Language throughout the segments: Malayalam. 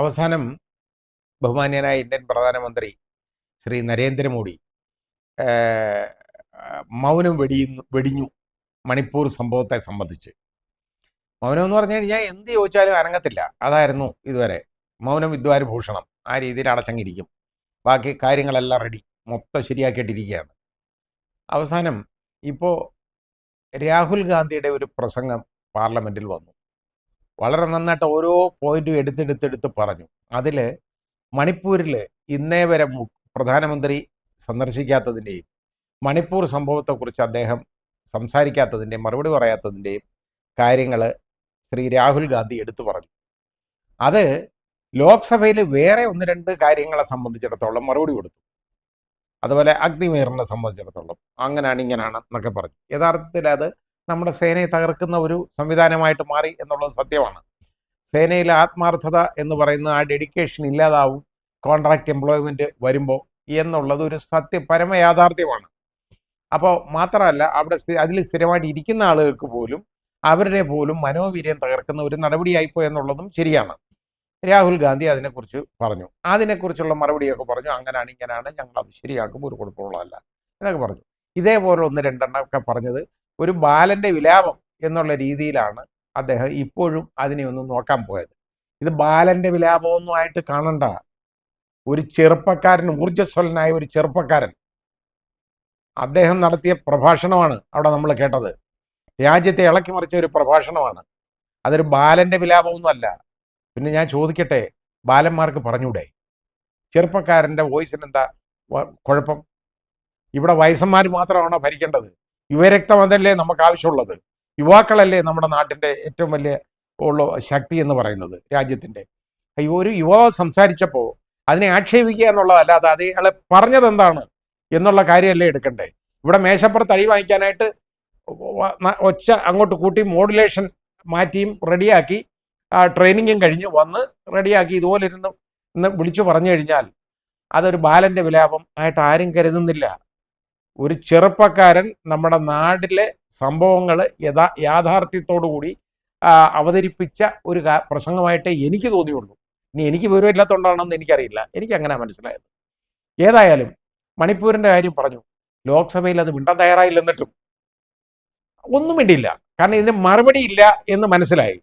അവസാനം ബഹുമാന്യനായ ഇന്ത്യൻ പ്രധാനമന്ത്രി ശ്രീ നരേന്ദ്രമോദി മൗനം വെടിഞ്ഞു മണിപ്പൂർ സംഭവത്തെ സംബന്ധിച്ച്. മൗനം എന്ന് പറഞ്ഞു കഴിഞ്ഞാൽ എന്ത് ചോദിച്ചാലും അനങ്ങത്തില്ല. അതായിരുന്നു ഇതുവരെ. മൗനം വിദ്വാരഭൂഷണം, ആ രീതിയിൽ അടച്ചങ്ങിരിക്കും. ബാക്കി കാര്യങ്ങളെല്ലാം റെഡി, മൊത്തം ശരിയാക്കിയിട്ടിരിക്കുകയാണ്. അവസാനം ഇപ്പോൾ രാഹുൽ ഗാന്ധിയുടെ ഒരു പ്രസംഗം പാർലമെൻറ്റിൽ വന്നു. വളരെ നന്നായിട്ട് ഓരോ പോയിന്റും എടുത്തെടുത്തെടുത്ത് പറഞ്ഞു. അതിൽ മണിപ്പൂരിൽ ഇന്നേ വരെ പ്രധാനമന്ത്രി സന്ദർശിക്കാത്തതിൻ്റെയും മണിപ്പൂർ സംഭവത്തെക്കുറിച്ച് അദ്ദേഹം സംസാരിക്കാത്തതിൻ്റെയും മറുപടി പറയാത്തതിൻ്റെയും കാര്യങ്ങൾ ശ്രീ രാഹുൽ ഗാന്ധി എടുത്തു പറഞ്ഞു. അത് ലോക്സഭയിൽ വേറെ ഒന്ന് രണ്ട് കാര്യങ്ങളെ സംബന്ധിച്ചിടത്തോളം മറുപടി കൊടുത്തു. അതുപോലെ അഗ്നിവീറിനെ സംബന്ധിച്ചിടത്തോളം അങ്ങനെയാണ് ഇങ്ങനെയാണ് എന്നൊക്കെ പറഞ്ഞു. യഥാർത്ഥത്തിൽ അത് നമ്മുടെ സേനയെ തകർക്കുന്ന ഒരു സംവിധാനമായിട്ട് മാറി എന്നുള്ളത് സത്യമാണ്. സേനയിലെ ആത്മാർത്ഥത എന്ന് പറയുന്ന ആ ഡെഡിക്കേഷൻ ഇല്ലാതാവും കോൺട്രാക്ട് എംപ്ലോയ്മെൻറ്റ് വരുമ്പോൾ എന്നുള്ളത് ഒരു പരമ യാഥാർത്ഥ്യമാണ്. അപ്പോൾ മാത്രമല്ല, അവിടെ അതിൽ സ്ഥിരമായിട്ട് ഇരിക്കുന്ന ആളുകൾക്ക് പോലും അവരുടെ പോലും മനോവീര്യം തകർക്കുന്ന ഒരു നടപടിയായിപ്പോ എന്നുള്ളതും ശരിയാണ്. രാഹുൽ ഗാന്ധി അതിനെക്കുറിച്ച് പറഞ്ഞു. അതിനെക്കുറിച്ചുള്ള മറുപടിയൊക്കെ പറഞ്ഞു. അങ്ങനെയാണ് ഇങ്ങനെയാണ്, ഞങ്ങൾ അത് ശരിയാക്കും, ഒരു കുഴപ്പമുള്ളതല്ല എന്നൊക്കെ പറഞ്ഞു. ഇതേപോലെ ഒന്ന് രണ്ടെണ്ണമൊക്കെ പറഞ്ഞത് ഒരു ബാലൻ്റെ വിലാപം എന്നുള്ള രീതിയിലാണ് അദ്ദേഹം ഇപ്പോഴും അതിനെ ഒന്ന് നോക്കാൻ പോയത്. ഇത് ബാലൻ്റെ വിലാപമൊന്നും ആയിട്ട് കാണണ്ട. ഒരു ചെറുപ്പക്കാരൻ, ഊർജ്ജസ്വലനായ ഒരു ചെറുപ്പക്കാരൻ, അദ്ദേഹം നടത്തിയ പ്രഭാഷണമാണ് അവിടെ നമ്മൾ കേട്ടത്. രാജ്യത്തെ ഇളക്കി മറിച്ച ഒരു പ്രഭാഷണമാണ്. അതൊരു ബാലൻ്റെ വിലാപമൊന്നുമല്ല. പിന്നെ ഞാൻ ചോദിക്കട്ടെ, ബാലന്മാർക്ക് പറഞ്ഞൂടെ? ചെറുപ്പക്കാരൻ്റെ വോയിസിന് എന്താ കുഴപ്പം? ഇവിടെ വയസ്സന്മാർ മാത്രമാണോ ഭരിക്കേണ്ടത്? യുവരക്തം അതല്ലേ നമുക്ക് ആവശ്യമുള്ളത്? യുവാക്കളല്ലേ നമ്മുടെ നാട്ടിൻ്റെ ഏറ്റവും വലിയ ശക്തി എന്ന് പറയുന്നത് രാജ്യത്തിൻ്റെ. ഒരു യുവാവ് സംസാരിച്ചപ്പോൾ അതിനെ ആക്ഷേപിക്കുക എന്നുള്ളതല്ലാതെ അത് അയാളെ പറഞ്ഞത് എന്താണ് എന്നുള്ള കാര്യമല്ലേ എടുക്കണ്ടേ? ഇവിടെ മേശപ്പുറത്ത് അടി വാങ്ങിക്കാനായിട്ട് ഒച്ച അങ്ങോട്ട് കൂട്ടി മോഡുലേഷൻ മാറ്റിയും റെഡിയാക്കി ട്രെയിനിങ്ങും കഴിഞ്ഞ് വന്ന് റെഡിയാക്കി ഇതുപോലെ ഇന്ന് വിളിച്ചു പറഞ്ഞു കഴിഞ്ഞാൽ അതൊരു ബാലൻ്റെ വിലാപം ആയിട്ട് ആരും കരുതുന്നില്ല. ഒരു ചെറുപ്പക്കാരൻ നമ്മുടെ നാട്ടിലെ സംഭവങ്ങൾ യാഥാർത്ഥ്യത്തോടു കൂടി അവതരിപ്പിച്ച ഒരു പ്രസംഗമായിട്ടേ എനിക്ക് തോന്നിയുള്ളൂ. ഇനി എനിക്ക് വിവരമില്ലാത്തതുകൊണ്ടാണെന്ന് എനിക്കറിയില്ല. എനിക്ക് അങ്ങനെ മനസ്സിലായത്. ഏതായാലും മണിപ്പൂരിൻ്റെ കാര്യം പറഞ്ഞു. ലോക്സഭയിൽ അത് മിണ്ടാൻ തയ്യാറായില്ല. എന്നിട്ടും ഒന്നും വേണ്ടിയില്ല. കാരണം ഇതിന് മറുപടി ഇല്ല എന്ന് മനസ്സിലായി.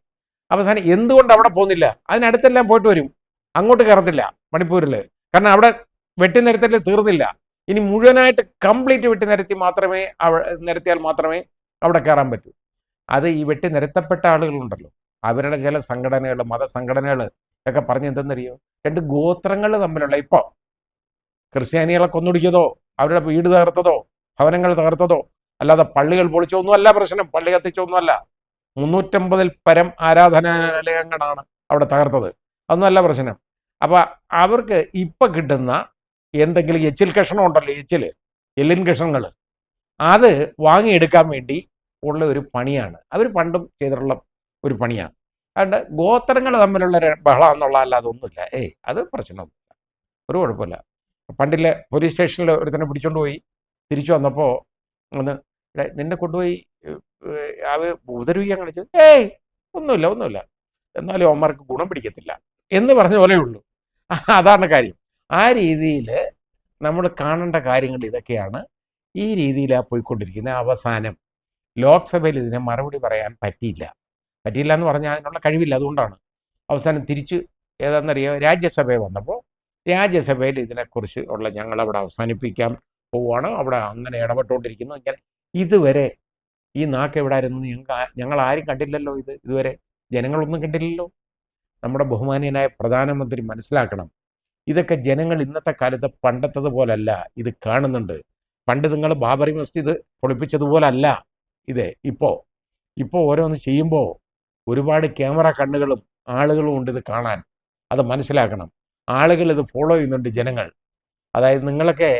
അവസാനം എന്തുകൊണ്ട് അവിടെ പോകുന്നില്ല? അതിനടുത്തെല്ലാം പോയിട്ട് വരും. അങ്ങോട്ട് കയറത്തില്ല മണിപ്പൂരിൽ. കാരണം അവിടെ വെട്ടിനിരത്തൽ തീർന്നില്ല. ഇനി മുഴുവനായിട്ട് കംപ്ലീറ്റ് നിരത്തിയാൽ മാത്രമേ അവിടെ കയറാൻ പറ്റൂ. അത് ഈ വെട്ടിനിരത്തപ്പെട്ട ആളുകളുണ്ടല്ലോ, അവരുടെ ചില സംഘടനകൾ, മതസംഘടനകൾ ഒക്കെ പറഞ്ഞ് എന്തെന്നറിയോ, രണ്ട് ഗോത്രങ്ങൾ തമ്മിലുള്ള, ഇപ്പോൾ ക്രിസ്ത്യാനികളെ കൊന്നൊടുക്കിയതോ അവരുടെ വീട് തകർത്തതോ ഭവനങ്ങൾ തകർത്തതോ അല്ലാതെ പള്ളികൾ പൊളിച്ചോ ഒന്നുമല്ല പ്രശ്നം. പള്ളി കത്തിച്ചൊന്നുമല്ല. 350-ൽ പരം ആരാധനാലയങ്ങളാണ് അവിടെ തകർത്തത്. അതൊന്നുമല്ല പ്രശ്നം. അപ്പോൾ അവർക്ക് ഇപ്പം കിട്ടുന്ന എന്തെങ്കിലും എച്ചിൽ കഷ്ണം ഉണ്ടല്ലോ, എല്ലിൻ കഷ്ണങ്ങൾ, അത് വാങ്ങിയെടുക്കാൻ വേണ്ടി ഉള്ള ഒരു പണിയാണ്. അവർ പണ്ടും ചെയ്തിട്ടുള്ള ഒരു പണിയാണ്. അതുകൊണ്ട് ഗോത്രങ്ങൾ തമ്മിലുള്ള ബഹളം എന്നുള്ള അല്ലാതെ ഒന്നുമില്ല. അത് പ്രശ്നമൊന്നുമില്ല, ഒരു കുഴപ്പമില്ല. പണ്ടിലെ പോലീസ് സ്റ്റേഷനിൽ ഒരുത്തനെ പിടിച്ചോണ്ട് പോയി തിരിച്ചു വന്നപ്പോൾ ഒന്ന് നിന്നെ കൊണ്ടുപോയി അവർ ഉപദ്രവിക്കാൻ കാണിച്ചു. ഒന്നുമില്ല, എന്നാലും അവന്മാർക്ക് ഗുണം പിടിക്കത്തില്ല എന്ന് പറഞ്ഞ പോലെയുള്ളൂ. അതാണ് കാര്യം. ആ രീതിയിൽ നമ്മൾ കാണേണ്ട കാര്യങ്ങൾ ഇതൊക്കെയാണ്. ഈ രീതിയിലാണ് പോയിക്കൊണ്ടിരിക്കുന്നത്. അവസാനം ലോക്സഭയിൽ ഇതിനെ മറുപടി പറയാൻ പറ്റിയില്ല എന്ന് പറഞ്ഞാൽ അതിനുള്ള കഴിവില്ല. അതുകൊണ്ടാണ് അവസാനം തിരിച്ച് ഏതാണെന്നറിയാം, രാജ്യസഭയിൽ വന്നപ്പോൾ രാജ്യസഭയിൽ ഇതിനെക്കുറിച്ച് ഉള്ള ഞങ്ങളവിടെ അവസാനിപ്പിക്കാൻ പോവുകയാണ്. അവിടെ അങ്ങനെ ഇടപെട്ടുകൊണ്ടിരിക്കുന്നു. ഇങ്ങനെ ഇതുവരെ ഈ നാക്ക് എവിടായിരുന്നു? ഞങ്ങൾ ആരും കണ്ടില്ലല്ലോ. ഇതുവരെ ജനങ്ങളൊന്നും കണ്ടില്ലല്ലോ. നമ്മുടെ ബഹുമാനീയനായ പ്രധാനമന്ത്രി മനസ്സിലാക്കണം, ഇതൊക്കെ ജനങ്ങൾ ഇന്നത്തെ കാലത്ത് പണ്ടത്തത് പോലല്ല ഇത് കാണുന്നുണ്ട്. പണ്ട് നിങ്ങൾ ബാബറി മസ്ജിദ് പൊളിപ്പിച്ചതുപോലല്ല ഇത്. ഇപ്പോൾ ഓരോന്ന് ചെയ്യുമ്പോൾ ഒരുപാട് ക്യാമറ കണ്ണുകളും ആളുകളും ഉണ്ട് ഇത് കാണാൻ. അത് മനസ്സിലാക്കണം. ആളുകൾ ഇത് ഫോളോ ചെയ്യുന്നുണ്ട്, ജനങ്ങൾ. അതായത് നിങ്ങളൊക്കെ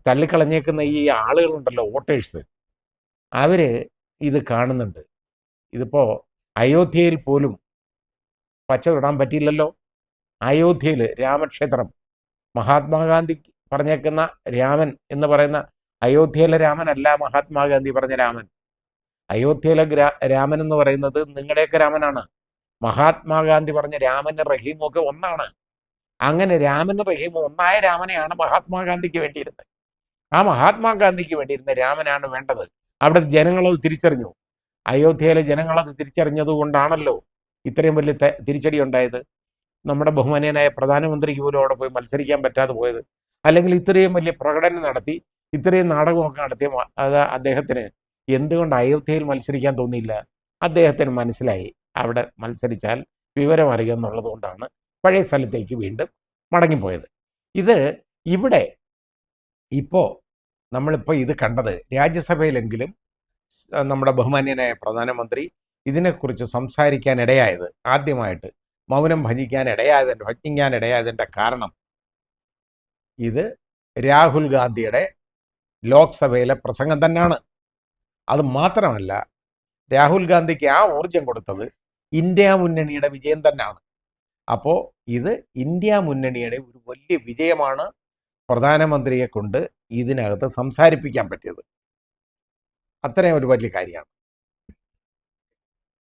തള്ളിക്കളഞ്ഞേക്കുന്ന ഈ ആളുകളുണ്ടല്ലോ, വോട്ടേഴ്സ്, അവർ ഇത് കാണുന്നുണ്ട്. ഇതിപ്പോൾ അയോധ്യയിൽ പോലും പച്ച തൊടാൻ പറ്റിയില്ലല്ലോ. അയോധ്യയിൽ രാമക്ഷേത്രം, മഹാത്മാഗാന്ധി പറഞ്ഞേക്കുന്ന രാമൻ എന്ന് പറയുന്ന അയോധ്യയിലെ രാമനല്ല മഹാത്മാഗാന്ധി പറഞ്ഞ രാമൻ. അയോധ്യയിലെ രാമൻ എന്ന് പറയുന്നത് നിങ്ങളുടെയൊക്കെ രാമനാണ്. മഹാത്മാഗാന്ധി പറഞ്ഞ രാമനും റഹീമും ഒക്കെ ഒന്നാണ്. അങ്ങനെ രാമനും റഹീമും ഒന്നായ രാമനെയാണ് മഹാത്മാഗാന്ധിക്ക് വേണ്ടിയിരുന്നത്. ആ മഹാത്മാഗാന്ധിക്ക് വേണ്ടിയിരുന്ന രാമനാണ് വേണ്ടത്. അവിടെ ജനങ്ങളത് തിരിച്ചറിഞ്ഞു. അയോധ്യയിലെ ജനങ്ങളത് തിരിച്ചറിഞ്ഞത് കൊണ്ടാണല്ലോ ഇത്രയും വലിയ തിരിച്ചടി ഉണ്ടായത്. നമ്മുടെ ബഹുമാനീയനായ പ്രധാനമന്ത്രിക്ക് പോലും അവിടെ പോയി മത്സരിക്കാൻ പറ്റാതെ പോയത്. അല്ലെങ്കിൽ ഇത്രയും വലിയ പ്രകടനം നടത്തി ഇത്രയും നാടകമൊക്കെ നടത്തിയ അത് അദ്ദേഹത്തിന് എന്തുകൊണ്ട് അയോധ്യയിൽ മത്സരിക്കാൻ തോന്നിയില്ല? അദ്ദേഹത്തിന് മനസ്സിലായി അവിടെ മത്സരിച്ചാൽ വിവരം അറിയുമെന്നുള്ളത് കൊണ്ടാണ് പഴയ സ്ഥലത്തേക്ക് വീണ്ടും മടങ്ങിപ്പോയത്. ഇത് ഇവിടെ ഇപ്പോൾ നമ്മളിപ്പോൾ ഇത് കണ്ടത് രാജ്യസഭയിലെങ്കിലും നമ്മുടെ ബഹുമാന്യനായ പ്രധാനമന്ത്രി ഇതിനെക്കുറിച്ച് സംസാരിക്കാൻ ഇടയായത്, ആദ്യമായിട്ട് മൗനം ഭജിക്കാനിടയായതിൻ്റെ കാരണം ഇത് രാഹുൽ ഗാന്ധിയുടെ ലോക്സഭയിലെ പ്രസംഗം തന്നെയാണ്. അത് മാത്രമല്ല, രാഹുൽ ഗാന്ധിക്ക് ആ ഊർജം കൊടുത്തത് ഇന്ത്യ മുന്നണിയുടെ വിജയം തന്നെയാണ്. അപ്പോൾ ഇത് ഇന്ത്യ മുന്നണിയുടെ ഒരു വലിയ വിജയമാണ്. പ്രധാനമന്ത്രിയെ കൊണ്ട് ഇതിനകത്ത് സംസാരിപ്പിക്കാൻ പറ്റിയത് അത്രയും ഒരു വലിയ കാര്യമാണ്.